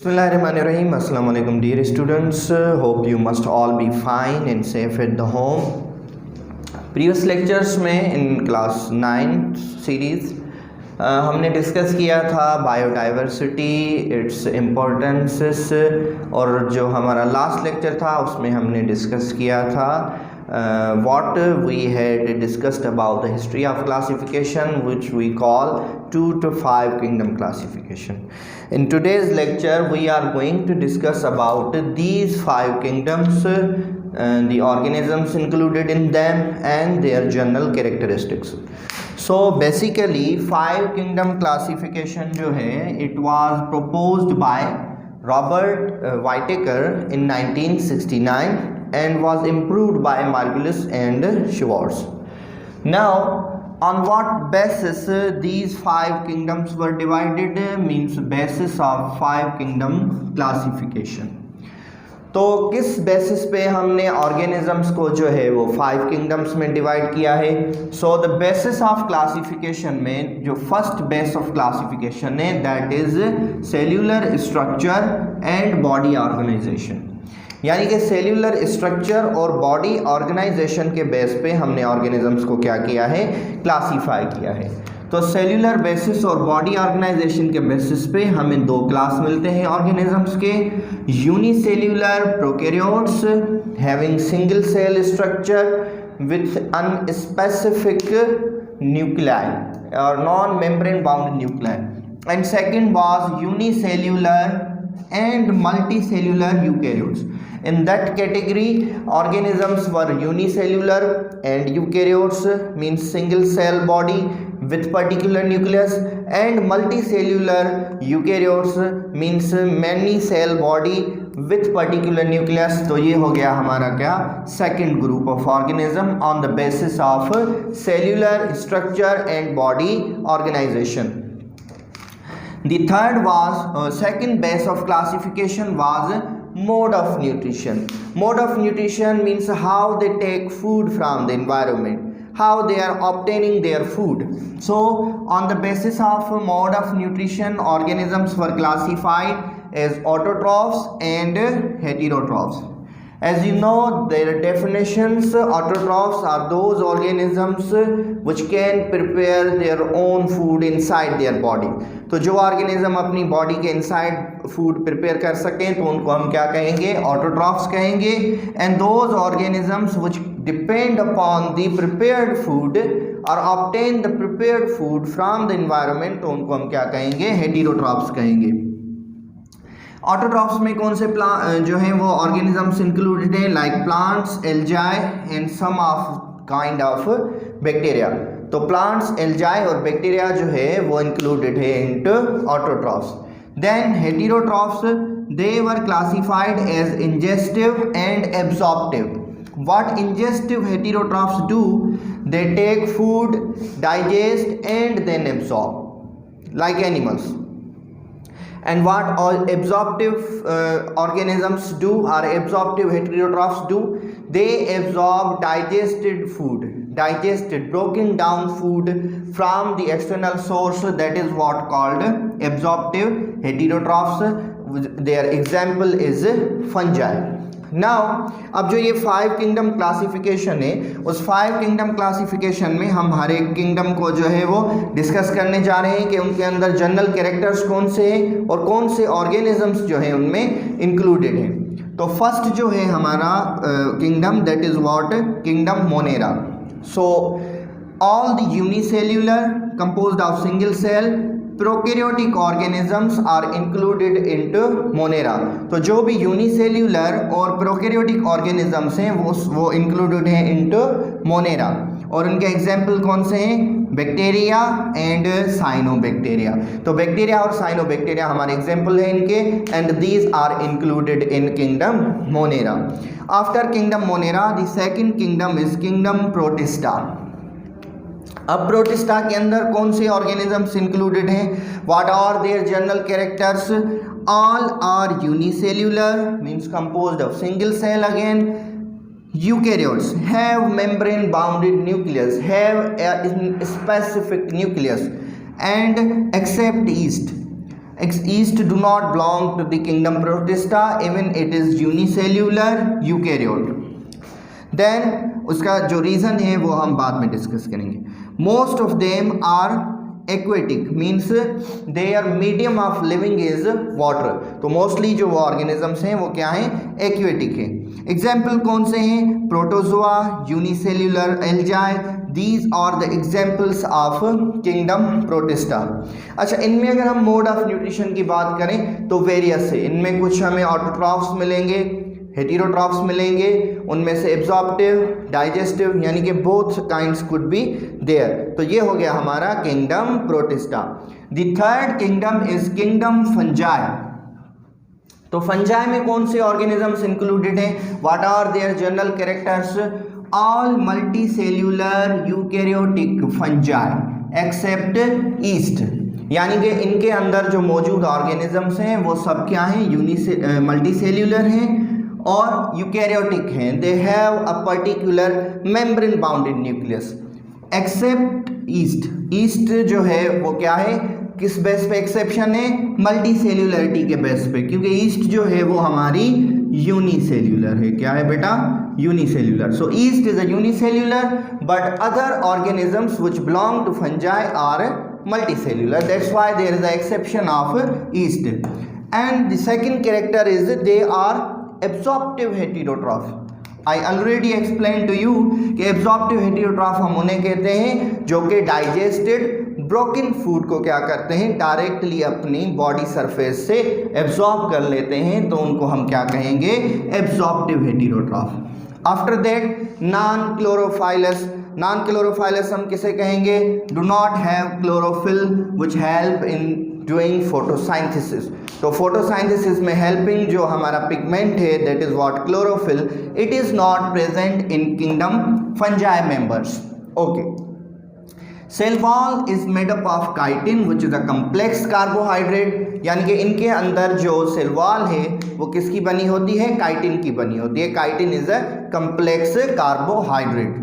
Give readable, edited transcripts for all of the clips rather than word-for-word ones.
Bismillahirrahmanirrahim. Assalamu alaikum dear students. Hope you must all be fine and safe at the home. Previous lectures में in class 9 series हमने discuss किया था biodiversity, it's importances, और जो हमारा last lecture था उसमें हमने डिस्कस किया था what we had discussed about the history of classification, which we call 2 to 5 kingdom classification. In today's lecture we are going to discuss about these 5 kingdoms, the organisms included in them and their general characteristics. So basically 5 kingdom classification जो है it was proposed by Robert Whittaker in 1969 and was improved by Margulis and Schwartz. Now, on what basis these 5 kingdoms were divided means basis of 5 kingdom classification. तो किस basis पे हमने organisms को जो है वो 5 किंगडम्स में डिवाइड किया है? So the basis of classification में जो फर्स्ट बेस ऑफ क्लासिफिकेशन है that is cellular structure and body organisation, यानी कि सेल्यूलर स्ट्रक्चर और बॉडी ऑर्गेनाइजेशन के बेस पे हमने ऑर्गेनिजम्स को क्या किया है, क्लासीफाई किया है। तो सेल्यूलर बेसिस और बॉडी ऑर्गेनाइजेशन के बेसिस पे हमें दो क्लास मिलते हैं ऑर्गेनिजम्स के, unicellular prokaryotes having single cell structure with unspecific nuclei और non membrane bound nuclei, and second was unicellular and multicellular eukaryotes. In that category organisms were unicellular and eukaryotes means single cell body with particular nucleus, and multicellular eukaryotes means many cell body with particular nucleus. तो ये हो गया हमारा क्या, second group of organism on the basis of cellular structure and body organization. The third was second base of classification was mode of nutrition. Mode of nutrition means how they take food from the environment, how they are obtaining their food. So on the basis of mode of nutrition organisms were classified as autotrophs and heterotrophs. As you know their definitions, autotrophs are those organisms which can prepare their own food inside their body. तो जो organism अपनी body के inside food prepare कर सकें तो उनको हम क्या कहेंगे, ऑटोट्रॉफ्स कहेंगे. And those organisms which depend upon the prepared food और obtain the prepared food from the environment तो उनको हम क्या कहेंगे, हेटेरोट्रॉफ्स कहेंगे. ऑटोट्रॉफ्स में कौन से जो हैं वो ऑर्गेनिजम्स इंक्लूडेड हैं, like plants, algae and some of kind of bacteria. तो प्लांट्स, एल्जाई और बैक्टीरिया जो है वो इंक्लूडेड है into autotrophs. Then heterotrophs they were classified as ingestive and absorptive. What ingestive heterotrophs do, they take food, digest and then absorb like animals. And what all absorptive organisms do or absorptive heterotrophs do, they absorb digested broken down food from the external source, that is what called absorptive heterotrophs. Their example is fungi. Now अब जो ये 5 kingdom classification है उस 5 kingdom classification में हम हर एक kingdom को जो है वो डिस्कस करने जा रहे हैं कि उनके अंदर जनरल कैरेक्टर्स कौन से हैं और कौन से ऑर्गेनिजम्स जो हैं उनमें इंक्लूडेड हैं. तो फर्स्ट जो है हमारा kingdom that is what, kingdom monera. So all the unicellular composed of single cell prokaryotic organisms are included into monera. तो जो भी यूनिसेल्यूलर और प्रोकैरियोटिक ऑर्गेनिजम्स हैं वो इंक्लूडेड हैं इनटू मोनेरा. और उनके एग्जाम्पल कौन से हैं, बैक्टीरिया एंड साइनोबैक्टीरिया. तो बैक्टीरिया और साइनोबैक्टीरिया हमारे एग्जाम्पल हैं इनके, and these are included in kingdom monera. After kingdom monera the second kingdom is kingdom protista. अब प्रोटिस्टा के अंदर कौन से ऑर्गेनिजम्स इंक्लूडेड हैं, what are their general characters, all are unicellular means composed of single cell again. Eukaryotes have membrane bounded nucleus, have a specific nucleus, and except yeast yeast do not belong to the kingdom Protista, even it is unicellular eukaryote. Then उसका जो reason है वो हम बाद में discuss करेंगे. Most of them are aquatic, means their medium of living is water. तो mostly जो ऑर्गेनिजम्स हैं वो क्या हैं, एक्वेटिक हैं. एग्जाम्पल कौन से हैं, protozoa, unicellular algae, these are the examples of kingdom protista. अच्छा, इनमें अगर हम मोड ऑफ न्यूट्रिशन की बात करें तो वेरियस है. इनमें कुछ हमें ऑटोट्रॉफ्स मिलेंगे, हेटेरोट्रॉफ्स मिलेंगे, उनमें से एब्जॉर्प्टिव, डाइजेस्टिव, यानी कि both kinds could be there. तो ये हो गया हमारा kingdom protista. The third kingdom is kingdom fungi. तो फंजाई में कौन से ऑर्गेनिजम्स इंक्लूडेड हैं, what are their general characters, all multicellular eukaryotic fungi except yeast. यानी कि इनके अंदर जो मौजूद ऑर्गेनिजम्स हैं वो सब क्या हैं, मल्टीसेल्यूलर हैं और यूकैरियोटिक हैं. They have a particular membrane bounded nucleus except yeast. Yeast जो है वो क्या है, किस बेस पे एक्सेप्शन है, मल्टीसेल्युलरिटी के बेस पे, क्योंकि ईस्ट जो है वो हमारी यूनिसेल्युलर है. क्या है बेटा, unicellular. So yeast is a unicellular but other organisms which belong to fungi are multicellular. That's why there is an exception of yeast. And the second character is they are absorptive heterotroph. I already explained to you कि absorptive heterotroph हम उन्हें कहते हैं जो कि digested broken food को क्या करते हैं, डायरेक्टली अपनी बॉडी सरफेस से एब्जॉर्ब कर लेते हैं, तो उनको हम क्या कहेंगे, absorptive heterotroph. After that non chlorophyllous. Non chlorophyllous हम किसे कहेंगे, do not have chlorophyll which help in doing photosynthesis. तो फोटोसाइंथेसिस में हेल्पिंग जो हमारा पिगमेंट है that is what chlorophyll. It is not present in kingdom fungi members. Okay. Cell wall is made up of chitin which is a complex carbohydrate. यानी कि इनके अंदर जो सेल वॉल है वो किसकी बनी होती है, काइटिन की बनी होती है. Chitin is a complex carbohydrate.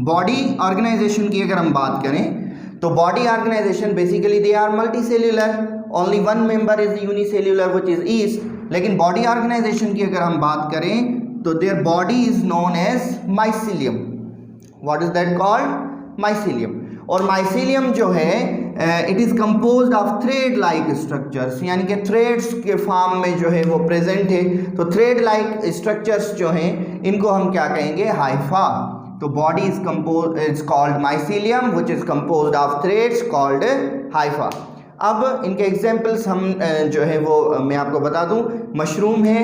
Body organisation की अगर हम बात करें तो body organisation basically they are multicellular, only one member is unicellular which is yeast. लेकिन बॉडी ऑर्गेनाइजेशन की अगर हम बात करें तो their body is known as mycelium. What is that called, mycelium. और माइसीलियम जो है it is composed of thread like structures, यानी कि थ्रेड्स के फॉर्म में जो है वो प्रेजेंट है. तो थ्रेड लाइक स्ट्रक्चर्स जो हैं इनको हम क्या कहेंगे, हाइफा. तो body is called mycelium which is composed of threads called Haifa. अब इनके एग्जांपल्स हम जो है वो मैं आपको बता दूं, मशरूम है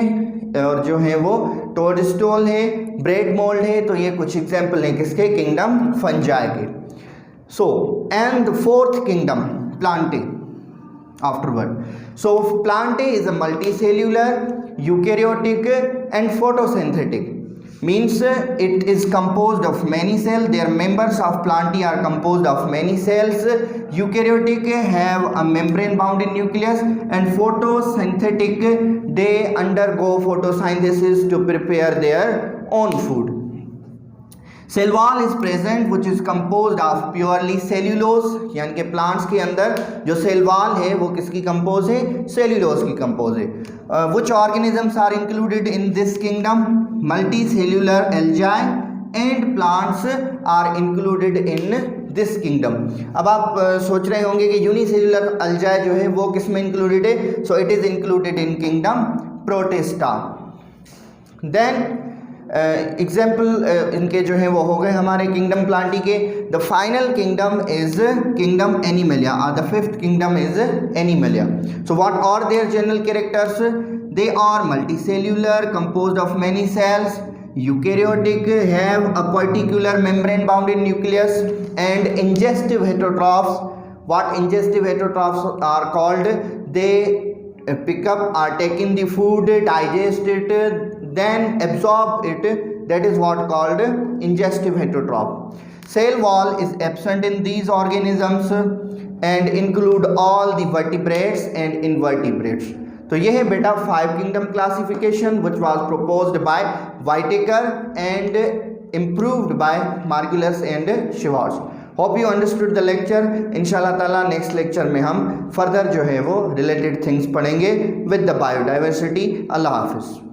और जो है वो टोडस्टोल है, ब्रेड मोल्ड है. तो ये कुछ एग्जांपल हैं किसके, किंगडम फंजाई के. So and the fourth kingdom Plantae afterward. So plante is a multicellular eukaryotic and photosynthetic. Means it is composed of many cells. Their members of plantae are composed of many cells. Eukaryotic have a membrane bounded nucleus and photosynthetic they undergo photosynthesis to prepare their own food. Cell wall is present which is composed of purely cellulose. यानी कि plants के अंदर जो cell wall है वो किसकी compose है, cellulose की कंपोज है. Which organisms are included in this kingdom, multicellular algae and plants are included in this kingdom. अब आप सोच रहे होंगे कि यूनिसेल्युलर algae जो है वो किस में इंक्लूडेड है. So it is included in kingdom Protista. Then example इनके जो हैं वो हो गए हमारे किंगडम प्लांटी के. The final kingdom is kingdom animalia और the fifth kingdom is animalia. So what are their general characters, they are multicellular composed of many cells, eukaryotic have a particular membrane bounded nucleus and ingestive heterotrophs. What ingestive heterotrophs are called, they pick up or take in the food, digest it, then absorb it. That is what called ingestive heterotroph. Cell wall is absent in these organisms and include all the vertebrates and invertebrates. तो ये है बेटा 5 kingdom classification which was proposed by Whitaker and improved by Margulis and Schwartz. Hope you understood the lecture. इंशाल्लाह ताला next lecture में हम further जो है वो रिलेटेड थिंग्स पढ़ेंगे विद द बायोडाइवर्सिटी। अल्लाह हाफिज़।